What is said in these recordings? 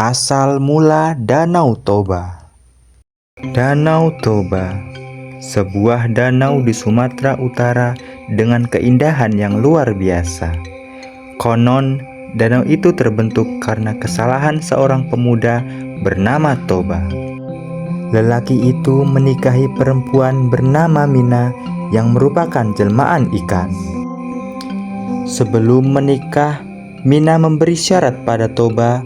Asal mula Danau Toba. Danau Toba, sebuah danau di Sumatera Utara dengan keindahan yang luar biasa. Konon, danau itu terbentuk karena kesalahan seorang pemuda bernama Toba. Lelaki itu menikahi perempuan bernama Mina yang merupakan jelmaan ikan. Sebelum menikah, Mina memberi syarat pada Toba,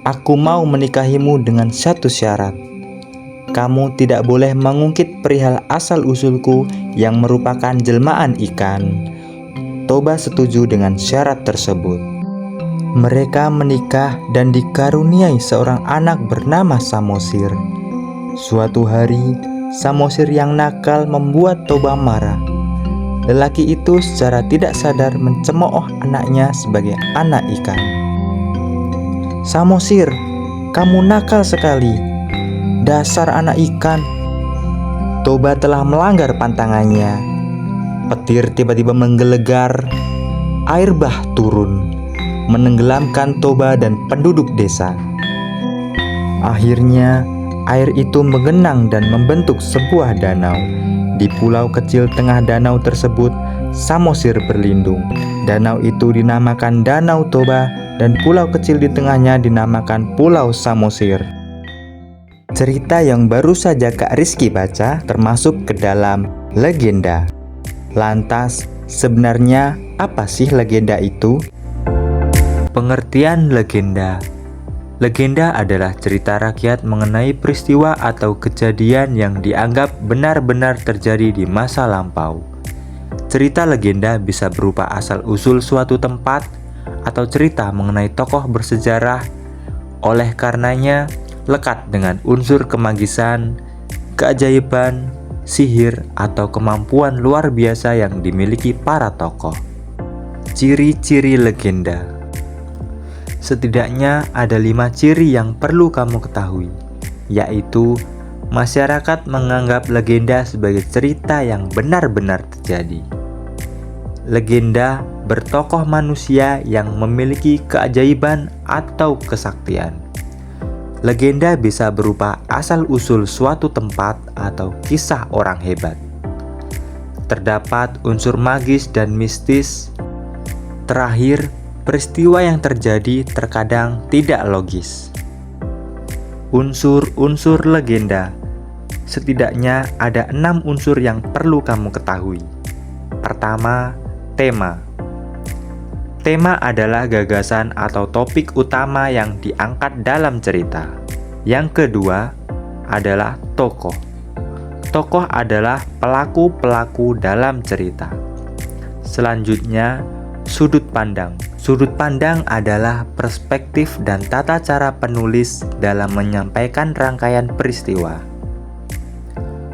"Aku mau menikahimu dengan satu syarat. Kamu tidak boleh mengungkit perihal asal-usulku yang merupakan jelmaan ikan." Toba setuju dengan syarat tersebut. Mereka menikah dan dikaruniai seorang anak bernama Samosir. Suatu hari, Samosir yang nakal membuat Toba marah. Lelaki itu secara tidak sadar mencemooh anaknya sebagai anak ikan. "Samosir, kamu nakal sekali. Dasar anak ikan." Toba telah melanggar pantangannya. Petir tiba-tiba menggelegar. Air bah turun, menenggelamkan Toba dan penduduk desa. Akhirnya, air itu menggenang dan membentuk sebuah danau. Di pulau kecil tengah danau tersebut, Samosir berlindung. Danau itu dinamakan Danau Toba dan pulau kecil di tengahnya dinamakan Pulau Samosir. Cerita yang baru saja Kak Rizky baca termasuk ke dalam legenda. Lantas, sebenarnya apa sih legenda itu? Pengertian legenda. Legenda adalah cerita rakyat mengenai peristiwa atau kejadian yang dianggap benar-benar terjadi di masa lampau. Cerita legenda bisa berupa asal-usul suatu tempat atau cerita mengenai tokoh bersejarah, oleh karenanya lekat dengan unsur kemagisan, keajaiban, sihir, atau kemampuan luar biasa yang dimiliki para tokoh. Ciri-ciri legenda. Setidaknya ada 5 ciri yang perlu kamu ketahui, yaitu masyarakat menganggap legenda sebagai cerita yang benar-benar terjadi. Legenda bertokoh manusia yang memiliki keajaiban atau kesaktian. Legenda bisa berupa asal-usul suatu tempat atau kisah orang hebat. Terdapat unsur magis dan mistis. Terakhir, peristiwa yang terjadi terkadang tidak logis. Unsur-unsur legenda. Setidaknya ada 6 unsur yang perlu kamu ketahui. Pertama, tema. Tema adalah gagasan atau topik utama yang diangkat dalam cerita. Yang kedua adalah tokoh. Tokoh adalah pelaku-pelaku dalam cerita. Selanjutnya, sudut pandang. Sudut pandang adalah perspektif dan tata cara penulis dalam menyampaikan rangkaian peristiwa.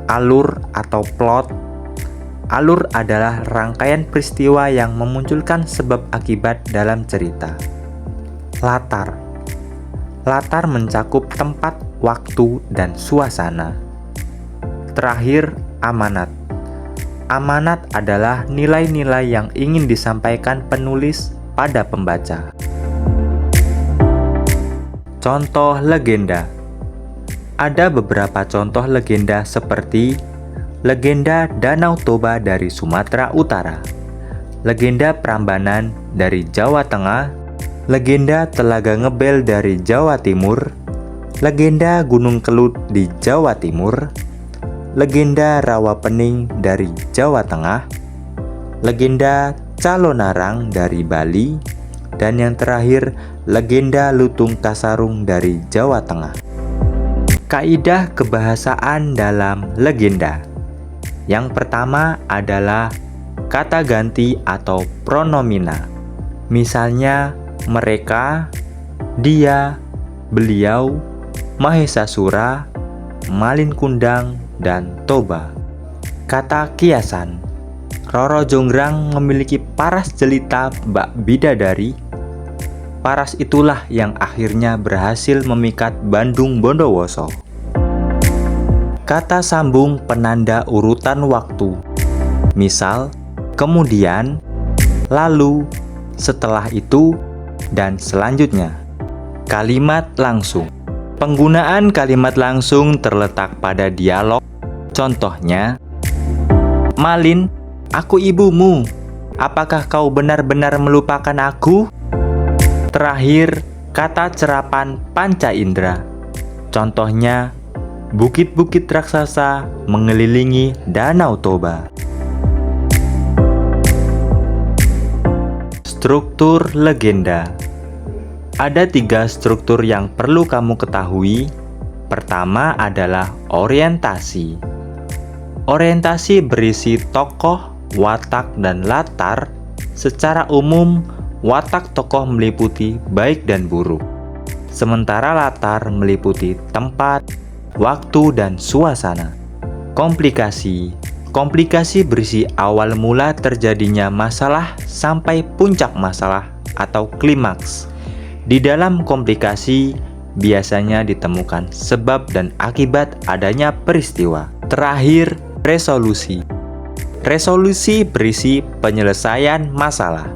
Alur atau plot. Alur adalah rangkaian peristiwa yang memunculkan sebab akibat dalam cerita. Latar. Latar mencakup tempat, waktu, dan suasana. Terakhir, amanat. Amanat adalah nilai-nilai yang ingin disampaikan penulis pada pembaca. Contoh legenda. Ada beberapa contoh legenda seperti legenda Danau Toba dari Sumatera Utara, legenda Prambanan dari Jawa Tengah, legenda Telaga Ngebel dari Jawa Timur, legenda Gunung Kelut di Jawa Timur, legenda Rawa Pening dari Jawa Tengah, legenda Calonarang dari Bali, dan yang terakhir legenda Lutung Kasarung dari Jawa Tengah. Kaidah kebahasaan dalam legenda. Yang pertama adalah kata ganti atau pronomina. Misalnya mereka, dia, beliau, Mahesasura, Malin Kundang, dan Toba. Kata kiasan. Roro Jonggrang memiliki paras jelita bak bidadari. Paras itulah yang akhirnya berhasil memikat Bandung Bondowoso. Kata sambung penanda urutan waktu. Misal, kemudian, lalu, setelah itu, dan selanjutnya. Kalimat langsung. Penggunaan kalimat langsung terletak pada dialog. Contohnya, Malin, aku ibumu. Apakah kau benar-benar melupakan aku? Terakhir, kata cerapan panca indera. Contohnya, bukit-bukit raksasa mengelilingi Danau Toba. Struktur legenda. Ada 3 struktur yang perlu kamu ketahui. Pertama adalah orientasi. Orientasi berisi tokoh, watak, dan latar. Secara umum, watak tokoh meliputi baik dan buruk. Sementara latar meliputi tempat, waktu, dan suasana. Komplikasi. Komplikasi berisi awal mula terjadinya masalah sampai puncak masalah atau klimaks. Di dalam komplikasi, biasanya ditemukan sebab dan akibat adanya peristiwa. Terakhir, resolusi. Resolusi berisi penyelesaian masalah.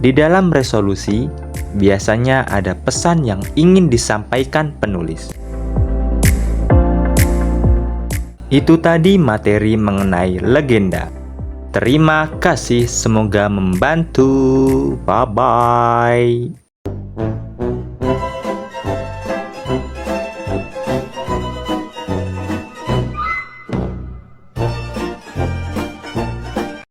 Di dalam resolusi, biasanya ada pesan yang ingin disampaikan penulis. Itu tadi materi mengenai legenda. Terima kasih, semoga membantu. Bye-bye.